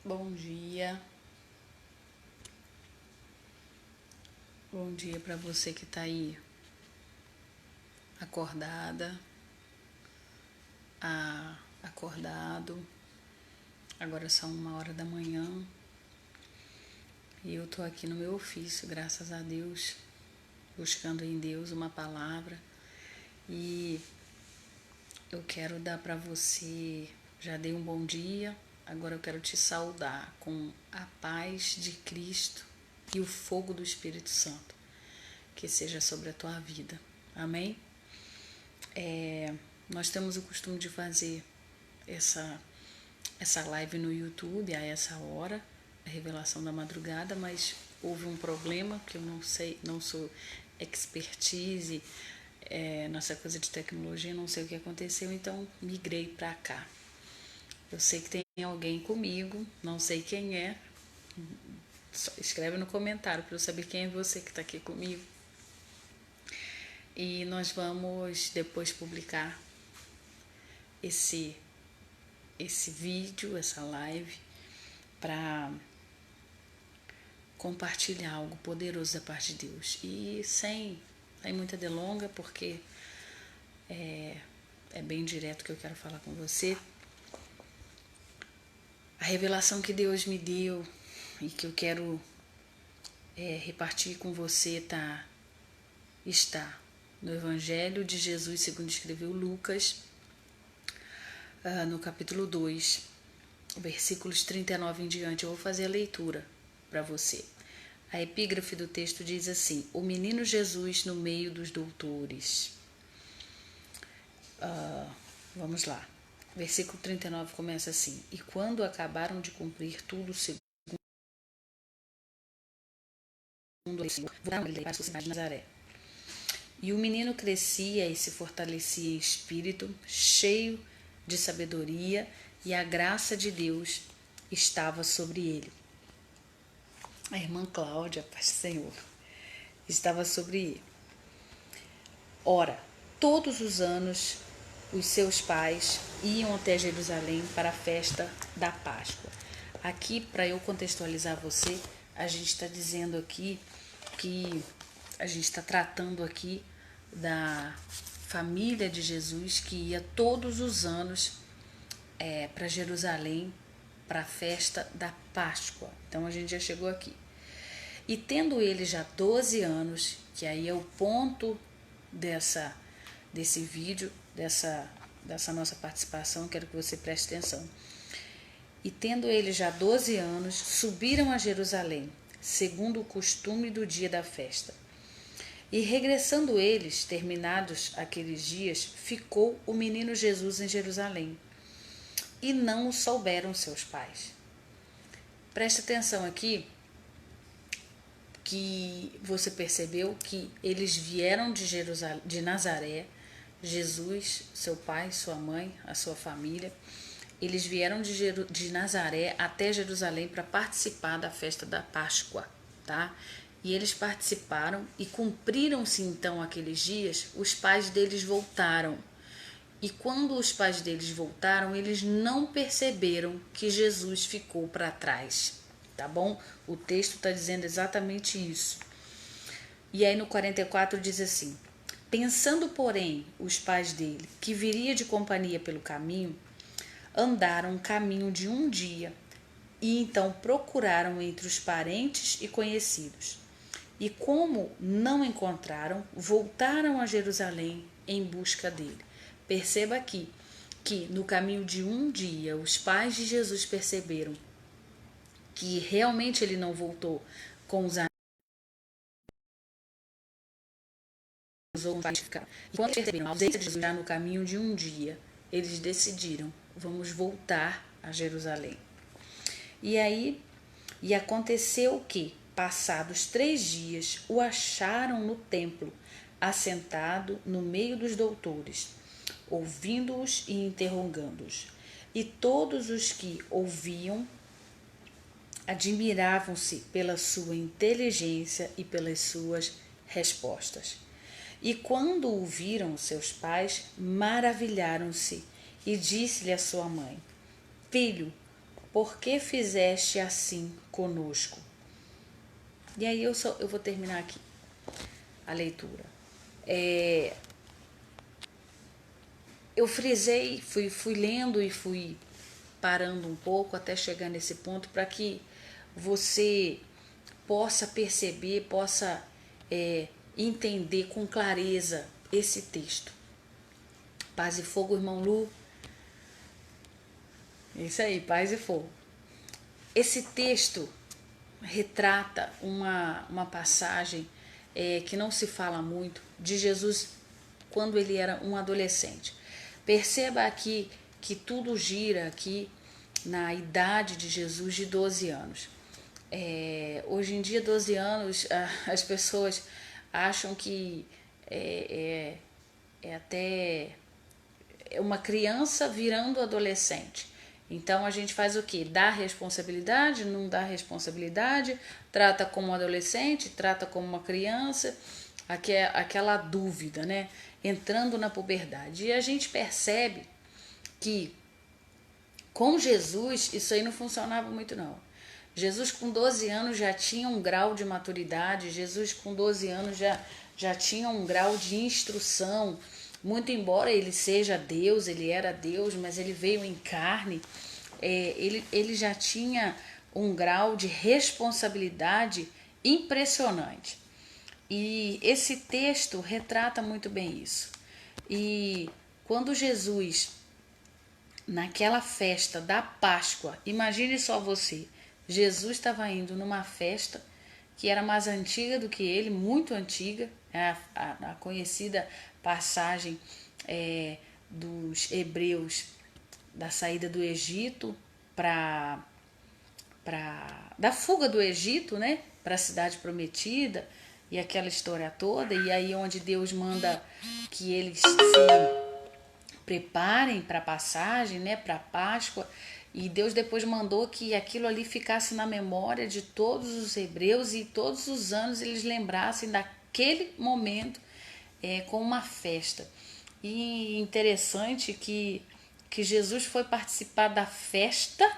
Bom dia. Bom dia para você que tá aí acordada, acordado. Agora são 1h da manhã e eu tô aqui no meu ofício, graças a Deus, buscando em Deus uma palavra. E eu quero dar para você, já dei um bom dia, agora eu quero te saudar com a paz de Cristo e o fogo do Espírito Santo, que seja sobre a tua vida. Amém? Nós temos o costume de fazer essa live no YouTube a essa hora, a revelação da madrugada, mas houve um problema que eu não sei, não sou expertise, nossa coisa de tecnologia, não sei o que aconteceu, então migrei para cá. Eu sei que tem alguém comigo, não sei quem é, escreve no comentário para eu saber quem é você que está aqui comigo. E nós vamos depois publicar esse vídeo, essa live, para compartilhar algo poderoso da parte de Deus. E sem muita delonga, porque é bem direto que eu quero falar com você. A revelação que Deus me deu e que eu quero repartir com você está no Evangelho de Jesus segundo escreveu Lucas, no capítulo 2, versículos 39 em diante. Eu vou fazer a leitura para você. A epígrafe do texto diz assim: o menino Jesus no meio dos doutores. Vamos lá. Versículo 39 começa assim: e quando acabaram de cumprir tudo segundo o Senhor, voltaram para a sua cidade de Nazaré. E o menino crescia e se fortalecia em espírito, cheio de sabedoria, e a graça de Deus estava sobre ele. A irmã Cláudia, paz do Senhor, estava sobre ele. Ora, todos os anos os seus pais iam até Jerusalém para a festa da Páscoa. Aqui, para eu contextualizar você, a gente está dizendo aqui que a gente está tratando aqui da família de Jesus que ia todos os anos para Jerusalém para a festa da Páscoa. Então a gente já chegou aqui. E tendo ele já 12 anos, que aí é o ponto desse vídeo, dessa nossa participação, quero que você preste atenção. E tendo ele já 12 anos, subiram a Jerusalém, segundo o costume do dia da festa. E regressando eles, terminados aqueles dias, ficou o menino Jesus em Jerusalém. E não o souberam seus pais. Preste atenção aqui, que você percebeu que eles vieram de Nazaré, Jesus, seu pai, sua mãe, a sua família, eles vieram de Nazaré até Jerusalém para participar da festa da Páscoa, tá? E eles participaram e cumpriram-se então aqueles dias, os pais deles voltaram. E quando os pais deles voltaram, eles não perceberam que Jesus ficou para trás, tá bom? O texto está dizendo exatamente isso. E aí no 44 diz assim: pensando, porém, os pais dele que viria de companhia pelo caminho, andaram um caminho de um dia e então procuraram entre os parentes e conhecidos. E como não encontraram, voltaram a Jerusalém em busca dele. Perceba aqui que no caminho de um dia os pais de Jesus perceberam que realmente ele não voltou com os amigos ou um pai ficar. E quando perceberam a ausência de Jesus já no caminho de um dia, eles decidiram: vamos voltar a Jerusalém. E aconteceu que, passados 3 dias, o acharam no templo, assentado no meio dos doutores, ouvindo-os e interrogando-os. E todos os que ouviam admiravam-se pela sua inteligência e pelas suas respostas. E quando o viram seus pais, maravilharam-se, e disse-lhe a sua mãe: filho, por que fizeste assim conosco? E aí eu vou terminar aqui a leitura. Eu frisei, fui lendo e fui parando um pouco até chegar nesse ponto para que você possa perceber, possa entender com clareza esse texto. Paz e fogo, irmão Lu. Isso aí, paz e fogo. Esse texto retrata uma passagem que não se fala muito de Jesus quando ele era um adolescente. Perceba aqui que tudo gira aqui na idade de Jesus de 12 anos. Hoje em dia, 12 anos, as pessoas acham que é até uma criança virando adolescente. Então a gente faz o quê? Dá responsabilidade, não dá responsabilidade, trata como um adolescente, trata como uma criança, aquela dúvida, né? Entrando na puberdade. E a gente percebe que com Jesus isso aí não funcionava muito não. Jesus com 12 anos já tinha um grau de maturidade, Jesus com 12 anos já tinha um grau de instrução, muito embora ele seja Deus, ele era Deus, mas ele veio em carne, ele já tinha um grau de responsabilidade impressionante. E esse texto retrata muito bem isso. E quando Jesus, naquela festa da Páscoa, imagine só você, Jesus estava indo numa festa que era mais antiga do que ele, muito antiga, a conhecida passagem dos hebreus da saída do Egito da fuga do Egito, né, para a cidade prometida e aquela história toda, e aí onde Deus manda que eles se preparem para a passagem, né, para a Páscoa, e Deus depois mandou que aquilo ali ficasse na memória de todos os hebreus e todos os anos eles lembrassem daquele momento com uma festa. E interessante que Jesus foi participar da festa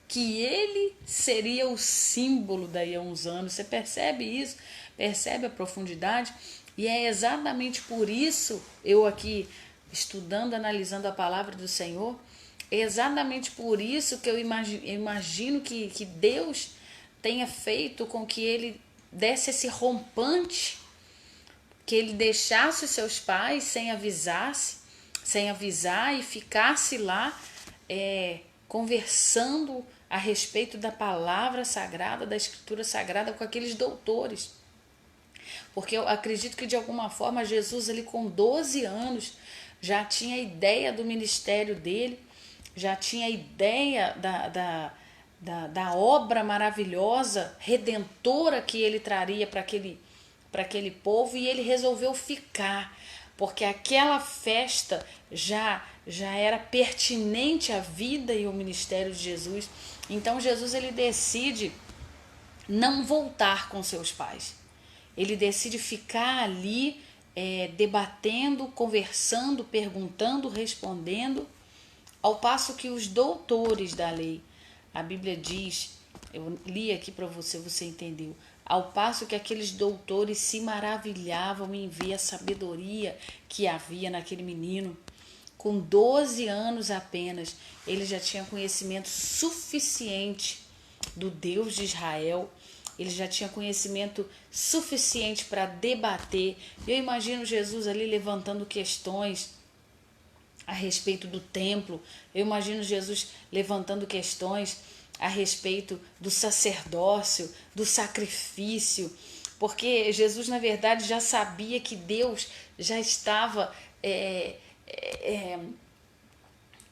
que ele seria o símbolo daí a uns anos. Você percebe isso? Percebe a profundidade? E é exatamente por isso, eu aqui estudando, analisando a palavra do Senhor, é exatamente por isso que eu imagino que Deus tenha feito com que ele desse esse rompante, que ele deixasse os seus pais sem avisar e ficasse lá conversando a respeito da palavra sagrada, da escritura sagrada com aqueles doutores. Porque eu acredito que de alguma forma Jesus ali com 12 anos já tinha ideia do ministério dele, já tinha ideia da obra maravilhosa, redentora que ele traria para aquele povo, e ele resolveu ficar, porque aquela festa já era pertinente à vida e ao ministério de Jesus. Então Jesus ele decide não voltar com seus pais. Ele decide ficar ali debatendo, conversando, perguntando, respondendo, ao passo que os doutores da lei, a Bíblia diz, eu li aqui para você entendeu, ao passo que aqueles doutores se maravilhavam em ver a sabedoria que havia naquele menino. Com 12 anos apenas, ele já tinha conhecimento suficiente do Deus de Israel, ele já tinha conhecimento suficiente para debater. Eu imagino Jesus ali levantando questões a respeito do templo, eu imagino Jesus levantando questões a respeito do sacerdócio, do sacrifício, porque Jesus na verdade já sabia que Deus já estava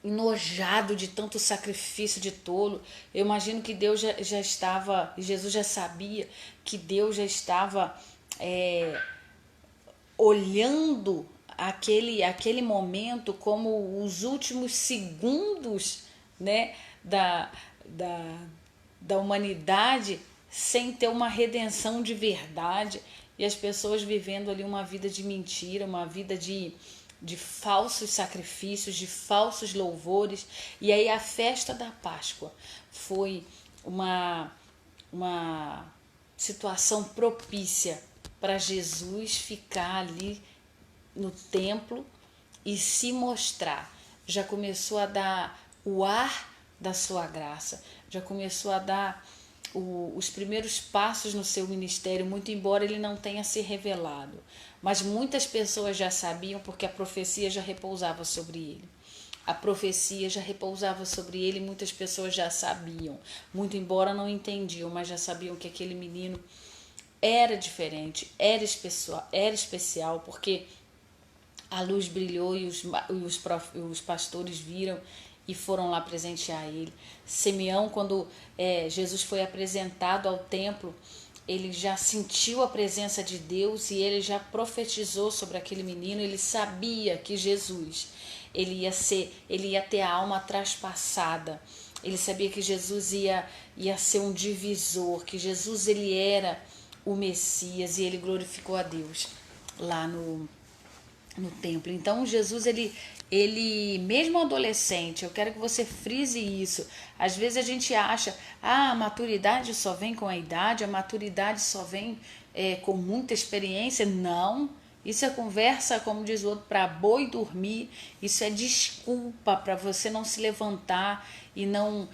enojado de tanto sacrifício de tolo. Eu imagino que Deus já estava, Jesus já sabia que Deus já estava olhando aquele momento como os últimos segundos, né, da humanidade sem ter uma redenção de verdade, e as pessoas vivendo ali uma vida de mentira, uma vida de de falsos sacrifícios, de falsos louvores. E aí a festa da Páscoa foi uma situação propícia para Jesus ficar ali no templo e se mostrar. Já começou a dar o ar da sua graça, já começou a dar os primeiros passos no seu ministério, muito embora ele não tenha se revelado. Mas muitas pessoas já sabiam, porque a profecia já repousava sobre ele. A profecia já repousava sobre ele, muitas pessoas já sabiam, muito embora não entendiam, mas já sabiam que aquele menino era diferente, era especial, porque a luz brilhou e os pastores viram e foram lá presentear ele. Simeão, quando Jesus foi apresentado ao templo, ele já sentiu a presença de Deus e ele já profetizou sobre aquele menino. Ele sabia que Jesus, ele ia ter a alma traspassada. Ele sabia que Jesus ia ser um divisor, que Jesus ele era o Messias, e ele glorificou a Deus lá no templo. Então Jesus, ele mesmo adolescente, eu quero que você frise isso. Às vezes a gente acha, a maturidade só vem com a idade, a maturidade só vem com muita experiência. Não, isso é conversa, como diz o outro, para boi dormir. Isso é desculpa para você não se levantar e não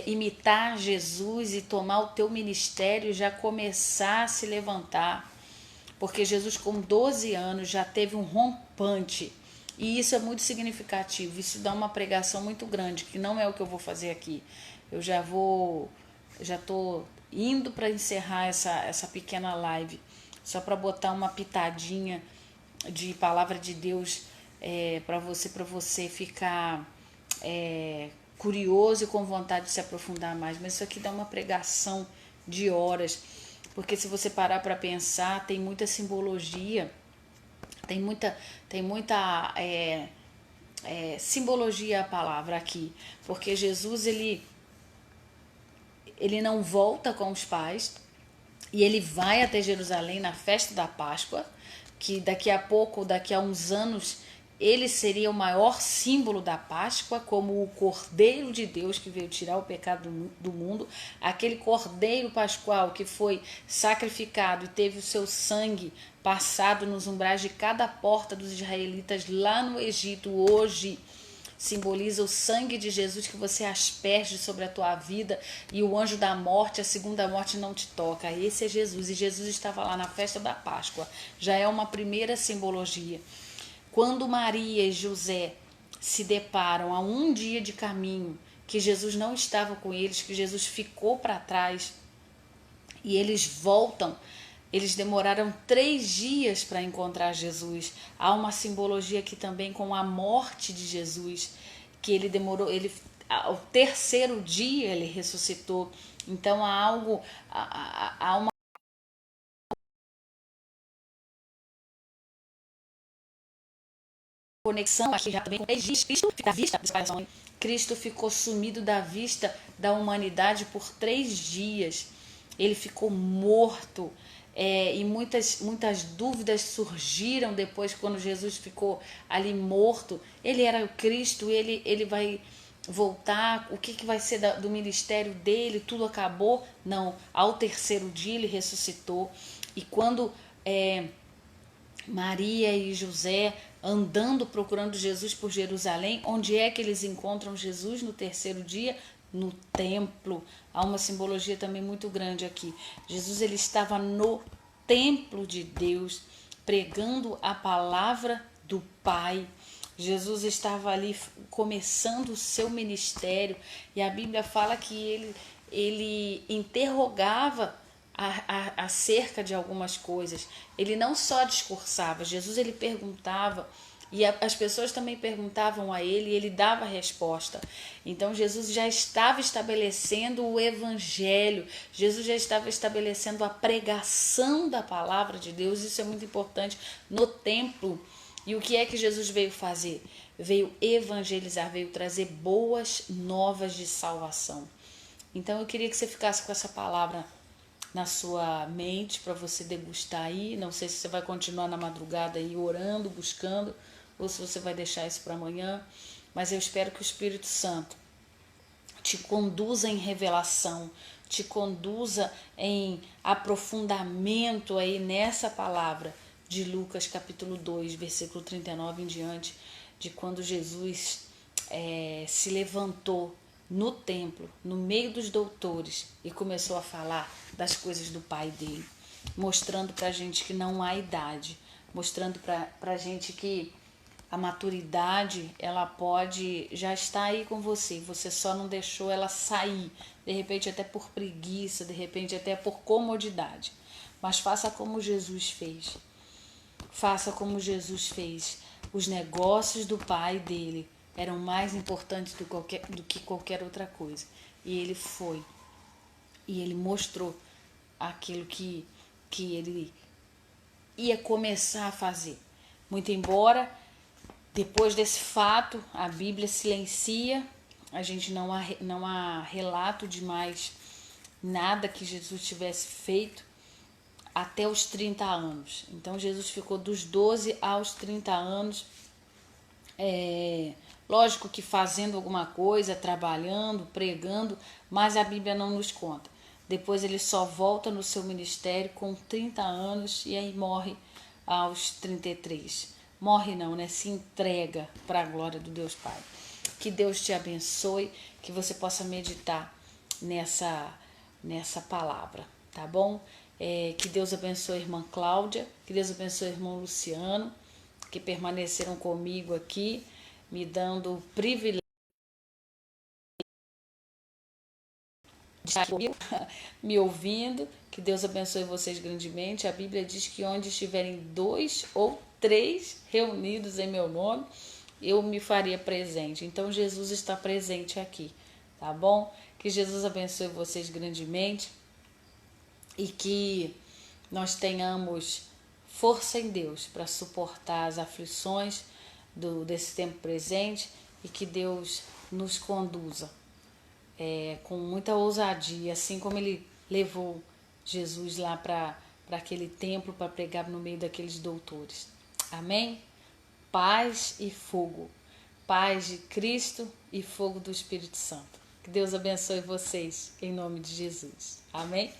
imitar Jesus e tomar o teu ministério e já começar a se levantar. Porque Jesus com 12 anos já teve um rompante, e isso é muito significativo. Isso dá uma pregação muito grande, que não é o que eu vou fazer aqui. Eu já estou indo para encerrar essa pequena live, só para botar uma pitadinha de palavra de Deus para você ficar curioso e com vontade de se aprofundar mais. Mas isso aqui dá uma pregação de horas, porque se você parar para pensar, tem muita simbologia, tem muita simbologia a palavra aqui, porque Jesus ele não volta com os pais e ele vai até Jerusalém na festa da Páscoa, que daqui a uns anos, ele seria o maior símbolo da Páscoa, como o Cordeiro de Deus que veio tirar o pecado do mundo, aquele Cordeiro Pascual que foi sacrificado e teve o seu sangue passado nos umbrais de cada porta dos israelitas lá no Egito. Hoje simboliza o sangue de Jesus que você asperge sobre a tua vida, e o anjo da morte, a segunda morte, não te toca. Esse é Jesus, e Jesus estava lá na festa da Páscoa. Já é uma primeira simbologia. Quando Maria e José se deparam a um dia de caminho, que Jesus não estava com eles, que Jesus ficou para trás, e eles voltam, eles demoraram 3 dias para encontrar Jesus. Há uma simbologia aqui também com a morte de Jesus, que ele demorou, ao 3º dia ele ressuscitou. Então há uma conexão aqui já também com Cristo ficou sumido da vista da humanidade por 3 dias. Ele ficou morto. E muitas dúvidas surgiram depois, quando Jesus ficou ali morto. Ele era o Cristo, ele vai voltar, o que vai ser do ministério dele? Tudo acabou? Não, ao 3º dia ele ressuscitou. E quando Maria e José andando procurando Jesus por Jerusalém, onde é que eles encontram Jesus no 3º dia? No templo. Há uma simbologia também muito grande aqui. Jesus ele estava no templo de Deus, pregando a palavra do Pai. Jesus estava ali começando o seu ministério, e a Bíblia fala que ele interrogava acerca de algumas coisas. Ele não só discursava, Jesus ele perguntava, e as pessoas também perguntavam a ele, e ele dava resposta. Então Jesus já estava estabelecendo o evangelho, Jesus já estava estabelecendo a pregação da palavra de Deus. Isso é muito importante no templo. E o que é que Jesus veio fazer? Veio evangelizar, veio trazer boas novas de salvação. Então eu queria que você ficasse com essa palavra na sua mente para você degustar aí. Não sei se você vai continuar na madrugada aí orando, buscando, ou se você vai deixar isso para amanhã, mas eu espero que o Espírito Santo te conduza em revelação, te conduza em aprofundamento aí nessa palavra de Lucas capítulo 2, versículo 39 em diante, de quando Jesus se levantou no templo, no meio dos doutores, e começou a falar das coisas do Pai dele, mostrando pra gente que não há idade, mostrando pra gente que a maturidade, ela pode já estar aí com você, você só não deixou ela sair, de repente até por preguiça, de repente até por comodidade. Mas faça como Jesus fez. Faça como Jesus fez. Os negócios do Pai dele eram mais importantes do que qualquer outra coisa. E ele foi. E ele mostrou aquilo que ele ia começar a fazer. Muito embora depois desse fato, a Bíblia silencia, a gente não há relato de mais nada que Jesus tivesse feito até os 30 anos. Então Jesus ficou dos 12 aos 30 anos, lógico que fazendo alguma coisa, trabalhando, pregando, mas a Bíblia não nos conta. Depois ele só volta no seu ministério com 30 anos e aí morre aos 33. Morre não, né? Se entrega para a glória do Deus Pai. Que Deus te abençoe, que você possa meditar nessa palavra, tá bom? Que Deus abençoe a irmã Cláudia, que Deus abençoe o irmão Luciano, que permaneceram comigo aqui, me dando o privilégio de estar comigo, me ouvindo. Que Deus abençoe vocês grandemente. A Bíblia diz que onde estiverem 2 ou 3 reunidos em meu nome, eu me faria presente. Então Jesus está presente aqui, tá bom? Que Jesus abençoe vocês grandemente e que nós tenhamos força em Deus para suportar as aflições desse tempo presente e que Deus nos conduza com muita ousadia, assim como ele levou Jesus lá para aquele templo para pregar no meio daqueles doutores. Amém? Paz e fogo. Paz de Cristo e fogo do Espírito Santo. Que Deus abençoe vocês em nome de Jesus. Amém?